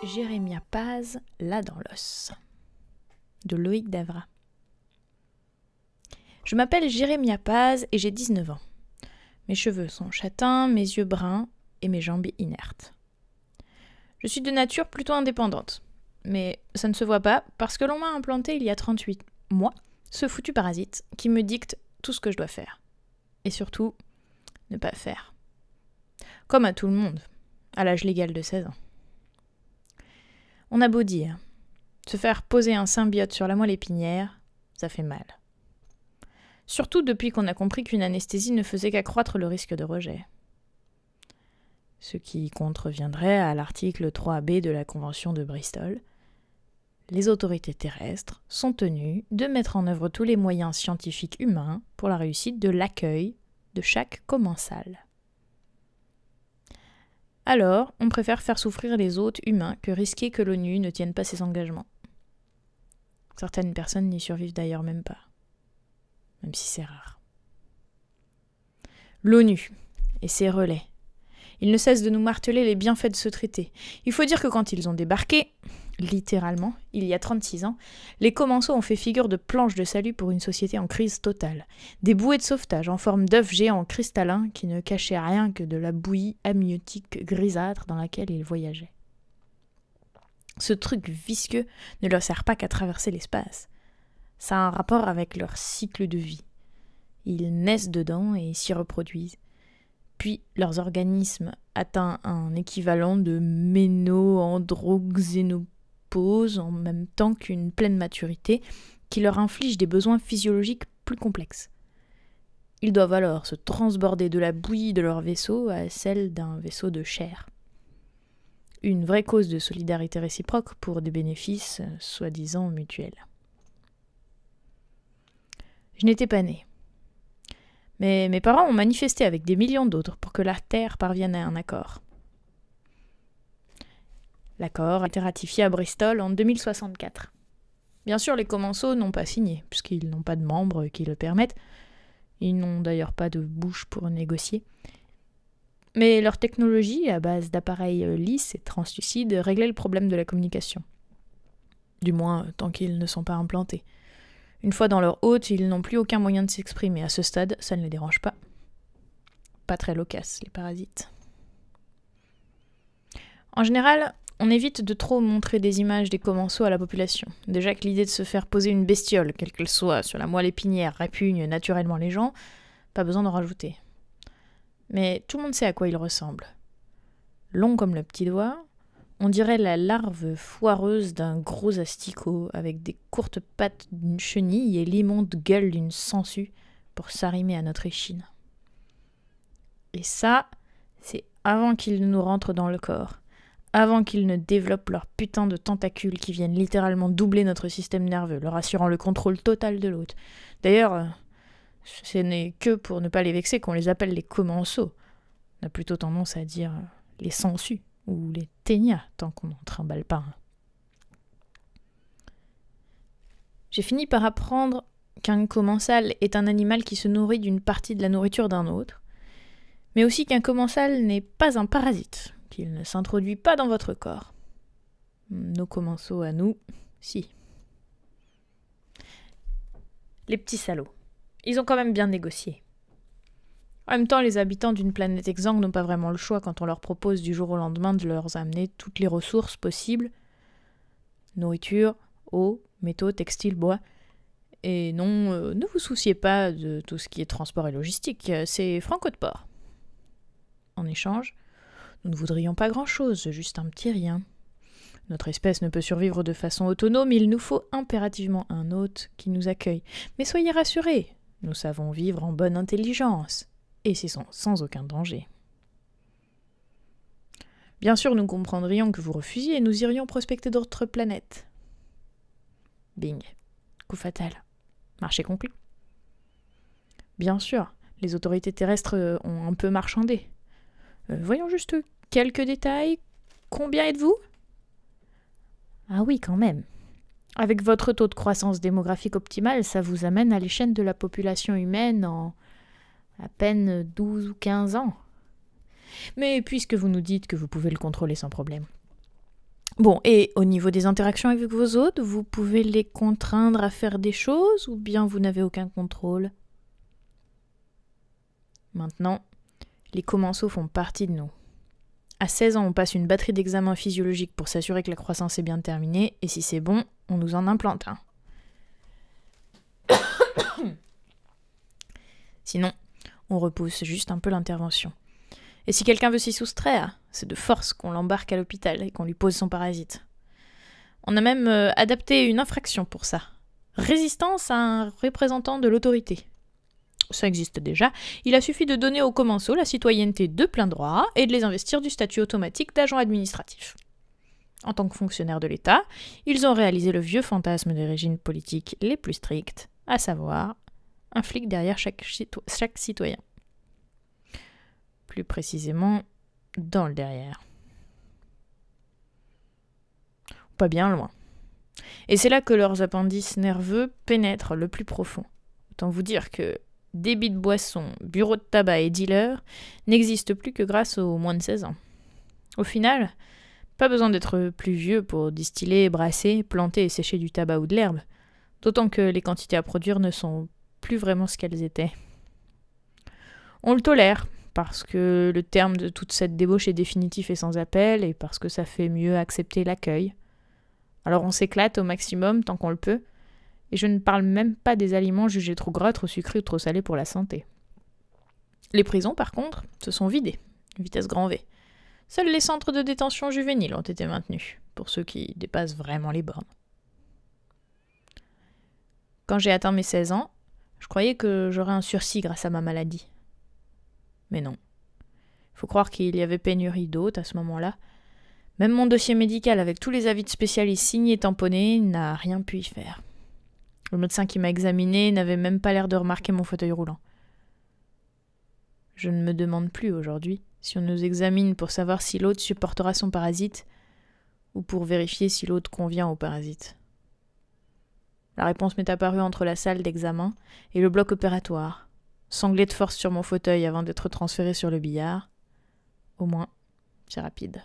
Jérémia Paz, là dans l'os, de Loïc Davra. Je m'appelle Jérémia Paz et j'ai 19 ans. Mes cheveux sont châtains, mes yeux bruns et mes jambes inertes. Je suis de nature plutôt indépendante, mais ça ne se voit pas parce que l'on m'a implanté il y a 38 mois ce foutu parasite qui me dicte tout ce que je dois faire. Et surtout, ne pas faire. Comme à tout le monde, à l'âge légal de 16 ans. On a beau dire, se faire poser un symbiote sur la moelle épinière, ça fait mal. Surtout depuis qu'on a compris qu'une anesthésie ne faisait qu'accroître le risque de rejet. Ce qui contreviendrait à l'article 3b de la Convention de Bristol. Les autorités terrestres sont tenues de mettre en œuvre tous les moyens scientifiques humains pour la réussite de l'accueil de chaque commensal. Alors, on préfère faire souffrir les hôtes humains que risquer que l'ONU ne tienne pas ses engagements. Certaines personnes n'y survivent d'ailleurs même pas, même si c'est rare. L'ONU et ses relais. Ils ne cessent de nous marteler les bienfaits de ce traité. Il faut dire que quand ils ont débarqué, littéralement, il y a 36 ans, les commensaux ont fait figure de planche de salut pour une société en crise totale. Des bouées de sauvetage en forme d'œufs géants cristallins qui ne cachaient rien que de la bouillie amniotique grisâtre dans laquelle ils voyageaient. Ce truc visqueux ne leur sert pas qu'à traverser l'espace. Ça a un rapport avec leur cycle de vie. Ils naissent dedans et s'y reproduisent. Puis leurs organismes atteignent un équivalent de méno-androxénopause en même temps qu'une pleine maturité qui leur inflige des besoins physiologiques plus complexes. Ils doivent alors se transborder de la bouillie de leur vaisseau à celle d'un vaisseau de chair. Une vraie cause de solidarité réciproque pour des bénéfices soi-disant mutuels. Je n'étais pas née. Mais mes parents ont manifesté avec des millions d'autres pour que la Terre parvienne à un accord. L'accord a été ratifié à Bristol en 2064. Bien sûr, les commensaux n'ont pas signé, puisqu'ils n'ont pas de membres qui le permettent. Ils n'ont d'ailleurs pas de bouche pour négocier. Mais leur technologie, à base d'appareils lisses et translucides, réglait le problème de la communication. Du moins, tant qu'ils ne sont pas implantés. Une fois dans leur hôte, ils n'ont plus aucun moyen de s'exprimer. À ce stade, ça ne les dérange pas. Pas très loquaces, les parasites. En général, on évite de trop montrer des images des commensaux à la population. Déjà que l'idée de se faire poser une bestiole, quelle qu'elle soit, sur la moelle épinière répugne naturellement les gens, pas besoin d'en rajouter. Mais tout le monde sait à quoi il ressemble. Long comme le petit doigt, on dirait la larve foireuse d'un gros asticot, avec des courtes pattes d'une chenille et l'immonde gueule d'une sangsue pour s'arrimer à notre échine. Et ça, c'est avant qu'ils nous rentrent dans le corps, avant qu'ils ne développent leurs putains de tentacules qui viennent littéralement doubler notre système nerveux, leur assurant le contrôle total de l'hôte. D'ailleurs, ce n'est que pour ne pas les vexer qu'on les appelle les commensaux. On a plutôt tendance à dire les sangsues. Ou les ténias, tant qu'on n'en trimballe pas un. J'ai fini par apprendre qu'un commensal est un animal qui se nourrit d'une partie de la nourriture d'un autre, mais aussi qu'un commensal n'est pas un parasite, qu'il ne s'introduit pas dans votre corps. Nos commensaux à nous, si. Les petits salauds. Ils ont quand même bien négocié. En même temps, les habitants d'une planète exsangue n'ont pas vraiment le choix quand on leur propose du jour au lendemain de leur amener toutes les ressources possibles. Nourriture, eau, métaux, textiles, bois. Et non, ne vous souciez pas de tout ce qui est transport et logistique, c'est franco de port. En échange, nous ne voudrions pas grand-chose, juste un petit rien. Notre espèce ne peut survivre de façon autonome, il nous faut impérativement un hôte qui nous accueille. Mais soyez rassurés, nous savons vivre en bonne intelligence. Et c'est sans aucun danger. Bien sûr, nous comprendrions que vous refusiez et nous irions prospecter d'autres planètes. Bing. Coup fatal. Marché conclu. Bien sûr, les autorités terrestres ont un peu marchandé. Voyons juste quelques détails. Combien êtes-vous ? Ah oui, quand même. Avec votre taux de croissance démographique optimal, ça vous amène à l'échelle de la population humaine en à peine 12 ou 15 ans. Mais puisque vous nous dites que vous pouvez le contrôler sans problème, Bon, et au niveau des interactions avec vos hôtes, vous pouvez les contraindre à faire des choses ou bien vous n'avez aucun contrôle? Maintenant, les commensaux font partie de nous. À 16 ans, on passe une batterie d'examens physiologiques pour s'assurer que la croissance est bien terminée, et si c'est bon, on nous en implante un. Sinon, on repousse juste un peu l'intervention. Et si quelqu'un veut s'y soustraire, c'est de force qu'on l'embarque à l'hôpital et qu'on lui pose son parasite. On a même adapté une infraction pour ça. Résistance à un représentant de l'autorité. Ça existe déjà, il a suffi de donner aux commensaux la citoyenneté de plein droit et de les investir du statut automatique d'agent administratif. En tant que fonctionnaires de l'État, ils ont réalisé le vieux fantasme des régimes politiques les plus stricts, à savoir un flic derrière chaque citoyen. Plus précisément, dans le derrière. Pas bien loin. Et c'est là que leurs appendices nerveux pénètrent le plus profond. Autant vous dire que débit de boissons, bureau de tabac et dealers n'existent plus que grâce aux moins de 16 ans. Au final, pas besoin d'être plus vieux pour distiller, brasser, planter et sécher du tabac ou de l'herbe, d'autant que les quantités à produire ne sont plus vraiment ce qu'elles étaient. On le tolère, parce que le terme de toute cette débauche est définitif et sans appel, et parce que ça fait mieux accepter l'accueil. Alors on s'éclate au maximum tant qu'on le peut, et je ne parle même pas des aliments jugés trop gras, trop sucrés ou trop salés pour la santé. Les prisons, par contre, se sont vidées, vitesse grand V. Seuls les centres de détention juvéniles ont été maintenus, pour ceux qui dépassent vraiment les bornes. Quand j'ai atteint mes 16 ans, je croyais que j'aurais un sursis grâce à ma maladie. Mais non. Il faut croire qu'il y avait pénurie d'hôtes à ce moment-là. Même mon dossier médical avec tous les avis de spécialistes signés et tamponnés n'a rien pu y faire. Le médecin qui m'a examiné n'avait même pas l'air de remarquer mon fauteuil roulant. Je ne me demande plus aujourd'hui si on nous examine pour savoir si l'hôte supportera son parasite ou pour vérifier si l'hôte convient au parasite. La réponse m'est apparue entre la salle d'examen et le bloc opératoire, sanglé de force sur mon fauteuil avant d'être transféré sur le billard. Au moins, c'est rapide.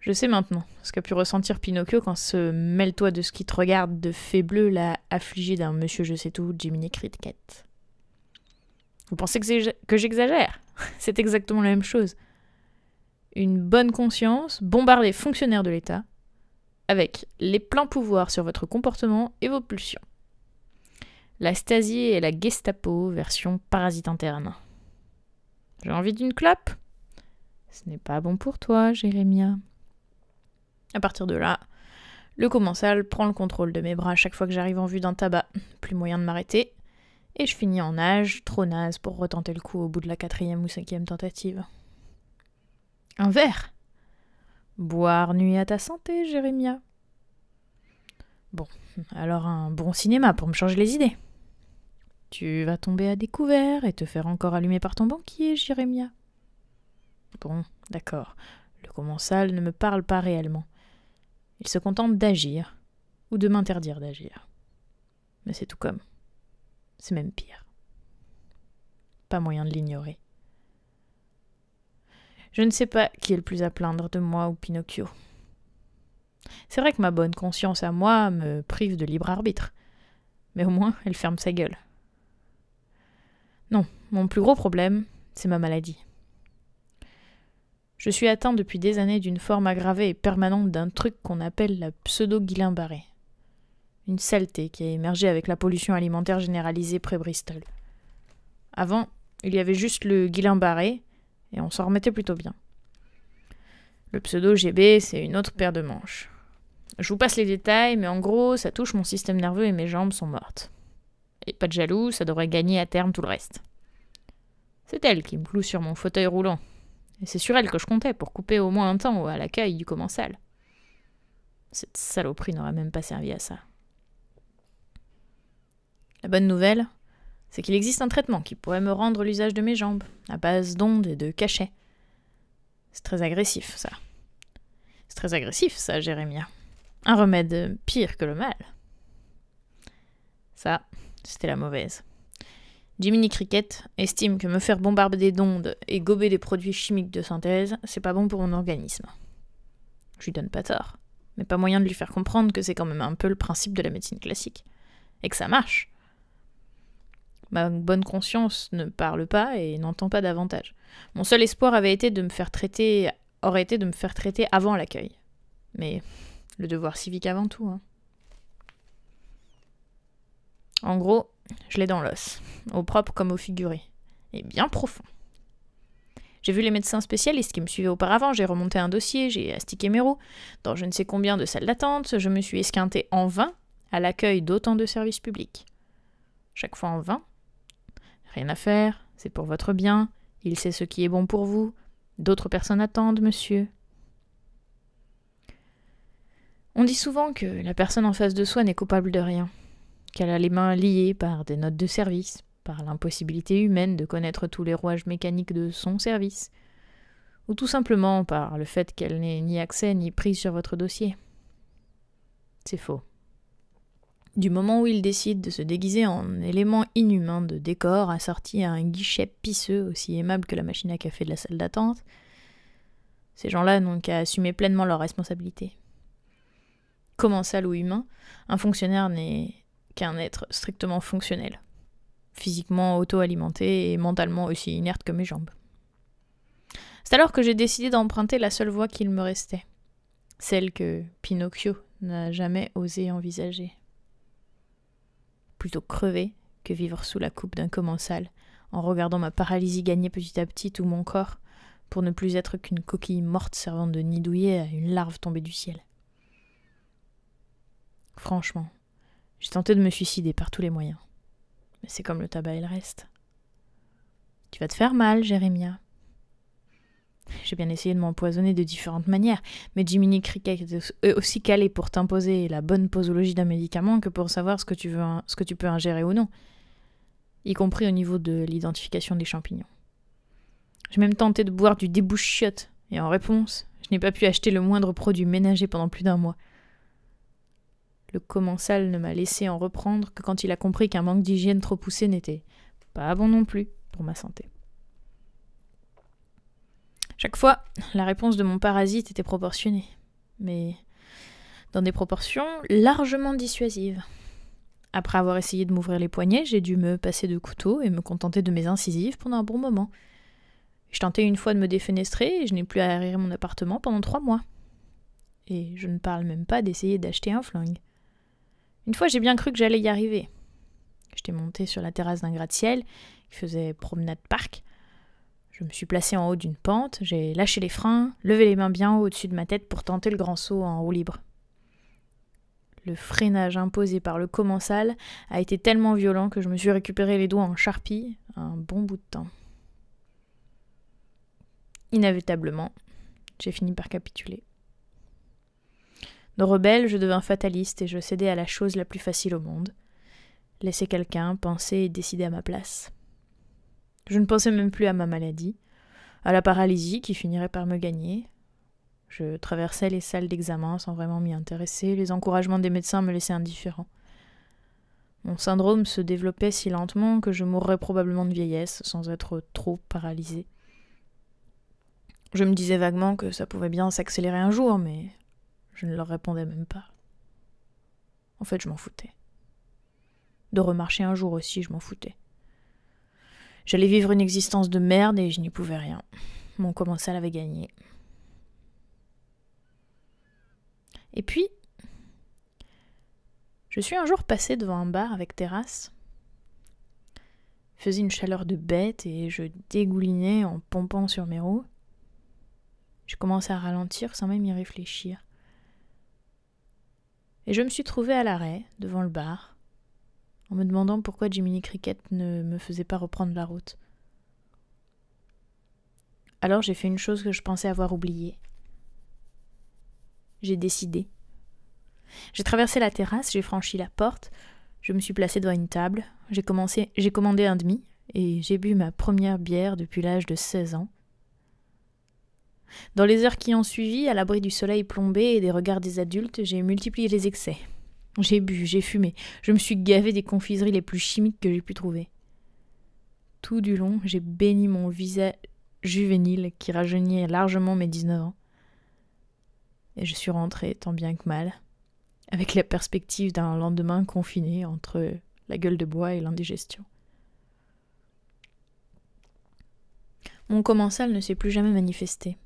Je sais maintenant ce qu'a pu ressentir Pinocchio quand ce mêle-toi de ce qui te regarde de fait bleu l'a affligé d'un monsieur je sais tout, Jiminy Cricket. Vous pensez que j'exagère? C'est exactement la même chose. Une bonne conscience bombarde les fonctionnaires de l'État avec les pleins pouvoirs sur votre comportement et vos pulsions. La Stasi et la Gestapo version parasite interne. J'ai envie d'une clope? Ce n'est pas bon pour toi, Jérémia. À partir de là, le commensal prend le contrôle de mes bras chaque fois que j'arrive en vue d'un tabac. Plus moyen de m'arrêter. Et je finis en nage, trop naze pour retenter le coup au bout de la 4e ou 5e tentative. Un verre? Boire nuit à ta santé, Jérémia. Bon, alors un bon cinéma pour me changer les idées. Tu vas tomber à découvert et te faire encore allumer par ton banquier, Jérémia. Bon, d'accord. Le commensal ne me parle pas réellement. Il se contente d'agir, ou de m'interdire d'agir. Mais c'est tout comme. C'est même pire. Pas moyen de l'ignorer. Je ne sais pas qui est le plus à plaindre de moi ou Pinocchio. C'est vrai que ma bonne conscience à moi me prive de libre arbitre, mais au moins elle ferme sa gueule. Non, mon plus gros problème, c'est ma maladie. Je suis atteint depuis des années d'une forme aggravée et permanente d'un truc qu'on appelle la pseudo-Guillain-Barré. Une saleté qui a émergé avec la pollution alimentaire généralisée pré-Bristol. Avant, il y avait juste le Guillain-Barré et on s'en remettait plutôt bien. Le pseudo-GB, c'est une autre paire de manches. Je vous passe les détails, mais en gros, ça touche mon système nerveux et mes jambes sont mortes. Et pas de jaloux, ça devrait gagner à terme tout le reste. C'est elle qui me cloue sur mon fauteuil roulant. Et c'est sur elle que je comptais pour couper au moins un temps à l'accueil du commensal. Cette saloperie n'aurait même pas servi à ça. La bonne nouvelle, c'est qu'il existe un traitement qui pourrait me rendre l'usage de mes jambes, à base d'ondes et de cachets. C'est très agressif, ça. C'est très agressif, ça, Jérémia. Un remède pire que le mal. Ça, c'était la mauvaise. Jiminy Cricket estime que me faire bombarder d'ondes et gober des produits chimiques de synthèse, c'est pas bon pour mon organisme. Je lui donne pas tort, mais pas moyen de lui faire comprendre que c'est quand même un peu le principe de la médecine classique. Et que ça marche. Ma bonne conscience ne parle pas et n'entend pas davantage. Mon seul espoir aurait été de me faire traiter avant l'accueil. Mais le devoir civique avant tout. Hein. En gros, je l'ai dans l'os, au propre comme au figuré, et bien profond. J'ai vu les médecins spécialistes qui me suivaient auparavant, j'ai remonté un dossier, j'ai astiqué mes roues, dans je ne sais combien de salles d'attente, je me suis esquinté en vain à l'accueil d'autant de services publics. Chaque fois en vain. Rien à faire, c'est pour votre bien, il sait ce qui est bon pour vous, d'autres personnes attendent, monsieur. On dit souvent que la personne en face de soi n'est coupable de rien, qu'elle a les mains liées par des notes de service, par l'impossibilité humaine de connaître tous les rouages mécaniques de son service, ou tout simplement par le fait qu'elle n'ait ni accès ni prise sur votre dossier. C'est faux. Du moment où il décide de se déguiser en élément inhumain de décor assorti à un guichet pisseux aussi aimable que la machine à café de la salle d'attente, ces gens-là n'ont qu'à assumer pleinement leurs responsabilités. Commensal ou humain, un fonctionnaire n'est qu'un être strictement fonctionnel, physiquement auto-alimenté et mentalement aussi inerte que mes jambes. C'est alors que j'ai décidé d'emprunter la seule voie qu'il me restait, celle que Pinocchio n'a jamais osé envisager. Plutôt crever que vivre sous la coupe d'un commensal, en regardant ma paralysie gagner petit à petit tout mon corps, pour ne plus être qu'une coquille morte servant de nid douillet à une larve tombée du ciel. Franchement, j'ai tenté de me suicider par tous les moyens. Mais c'est comme le tabac et le reste. Tu vas te faire mal, Jérémia. J'ai bien essayé de m'empoisonner de différentes manières, mais Jiminy Cricket est aussi calé pour t'imposer la bonne posologie d'un médicament que pour savoir ce que tu peux ingérer ou non, y compris au niveau de l'identification des champignons. J'ai même tenté de boire du débouche-chiotte, et en réponse, je n'ai pas pu acheter le moindre produit ménager pendant plus d'un mois. Le commensal ne m'a laissé en reprendre que quand il a compris qu'un manque d'hygiène trop poussé n'était pas bon non plus pour ma santé. Chaque fois, la réponse de mon parasite était proportionnée, mais dans des proportions largement dissuasives. Après avoir essayé de m'ouvrir les poignets, j'ai dû me passer de couteau et me contenter de mes incisives pendant un bon moment. Je tentais une fois de me défenestrer et je n'ai plus à aérer mon appartement pendant 3 mois. Et je ne parle même pas d'essayer d'acheter un flingue. Une fois, j'ai bien cru que j'allais y arriver. J'étais montée sur la terrasse d'un gratte-ciel qui faisait promenade parc. Je me suis placée en haut d'une pente, j'ai lâché les freins, levé les mains bien haut au-dessus de ma tête pour tenter le grand saut en roue libre. Le freinage imposé par le commensal a été tellement violent que je me suis récupéré les doigts en charpie un bon bout de temps. Inévitablement, j'ai fini par capituler. De rebelle, je devins fataliste et je cédais à la chose la plus facile au monde. Laisser quelqu'un penser et décider à ma place. Je ne pensais même plus à ma maladie, à la paralysie qui finirait par me gagner. Je traversais les salles d'examen sans vraiment m'y intéresser, les encouragements des médecins me laissaient indifférent. Mon syndrome se développait si lentement que je mourrais probablement de vieillesse sans être trop paralysée. Je me disais vaguement que ça pouvait bien s'accélérer un jour, mais je ne leur répondais même pas. En fait, je m'en foutais. De remarcher un jour aussi, je m'en foutais. J'allais vivre une existence de merde et je n'y pouvais rien. Mon commensal avait gagné. Et puis, je suis un jour passée devant un bar avec terrasse. Il faisait une chaleur de bête et je dégoulinais en pompant sur mes roues. Je commençais à ralentir sans même y réfléchir. Et je me suis trouvée à l'arrêt, devant le bar, en me demandant pourquoi Jiminy Cricket ne me faisait pas reprendre la route. Alors j'ai fait une chose que je pensais avoir oubliée. J'ai décidé. J'ai traversé la terrasse, j'ai franchi la porte, je me suis placée devant une table, j'ai commandé un demi et j'ai bu ma première bière depuis l'âge de 16 ans. Dans les heures qui ont suivi, à l'abri du soleil plombé et des regards des adultes, j'ai multiplié les excès. J'ai bu, j'ai fumé, je me suis gavée des confiseries les plus chimiques que j'ai pu trouver. Tout du long, j'ai béni mon visage juvénile qui rajeunit largement mes 19 ans. Et je suis rentrée, tant bien que mal, avec la perspective d'un lendemain confiné entre la gueule de bois et l'indigestion. Mon commensal ne s'est plus jamais manifesté.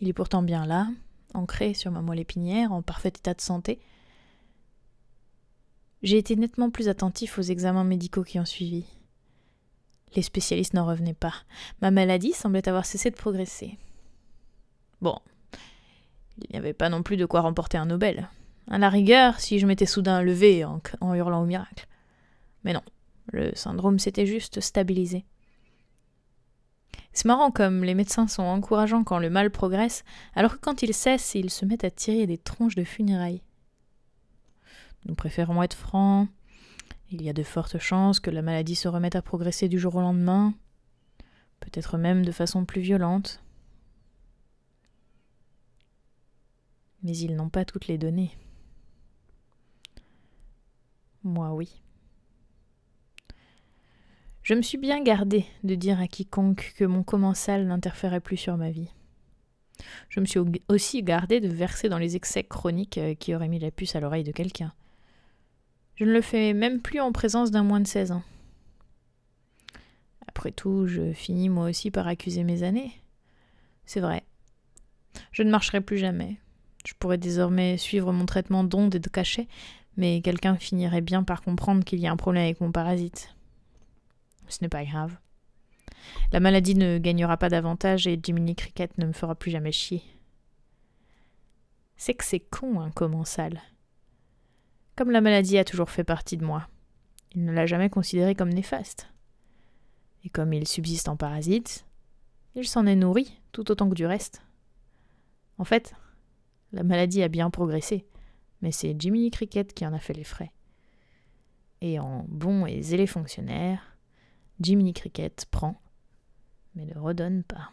Il est pourtant bien là, ancré sur ma moelle épinière, en parfait état de santé. J'ai été nettement plus attentif aux examens médicaux qui ont suivi. Les spécialistes n'en revenaient pas. Ma maladie semblait avoir cessé de progresser. Bon, il n'y avait pas non plus de quoi remporter un Nobel. À la rigueur, si je m'étais soudain levée en hurlant au miracle. Mais non, le syndrome s'était juste stabilisé. C'est marrant comme les médecins sont encourageants quand le mal progresse, alors que quand il cesse, ils se mettent à tirer des tronches de funérailles. Nous préférons être francs. Il y a de fortes chances que la maladie se remette à progresser du jour au lendemain, peut-être même de façon plus violente. Mais ils n'ont pas toutes les données. Moi, oui. Je me suis bien gardée de dire à quiconque que mon commensal n'interférait plus sur ma vie. Je me suis aussi gardée de verser dans les excès chroniques qui auraient mis la puce à l'oreille de quelqu'un. Je ne le fais même plus en présence d'un moins de 16 ans. Après tout, je finis moi aussi par accuser mes années. C'est vrai. Je ne marcherai plus jamais. Je pourrais désormais suivre mon traitement d'ondes et de cachets, mais quelqu'un finirait bien par comprendre qu'il y a un problème avec mon parasite. Ce n'est pas grave. La maladie ne gagnera pas davantage et Jiminy Cricket ne me fera plus jamais chier. C'est que c'est con, un commensal. Comme la maladie a toujours fait partie de moi, il ne l'a jamais considérée comme néfaste. Et comme il subsiste en parasite, il s'en est nourri tout autant que du reste. En fait, la maladie a bien progressé, mais c'est Jiminy Cricket qui en a fait les frais. Et en bon et zélé fonctionnaire, Jiminy Cricket prend, mais ne redonne pas.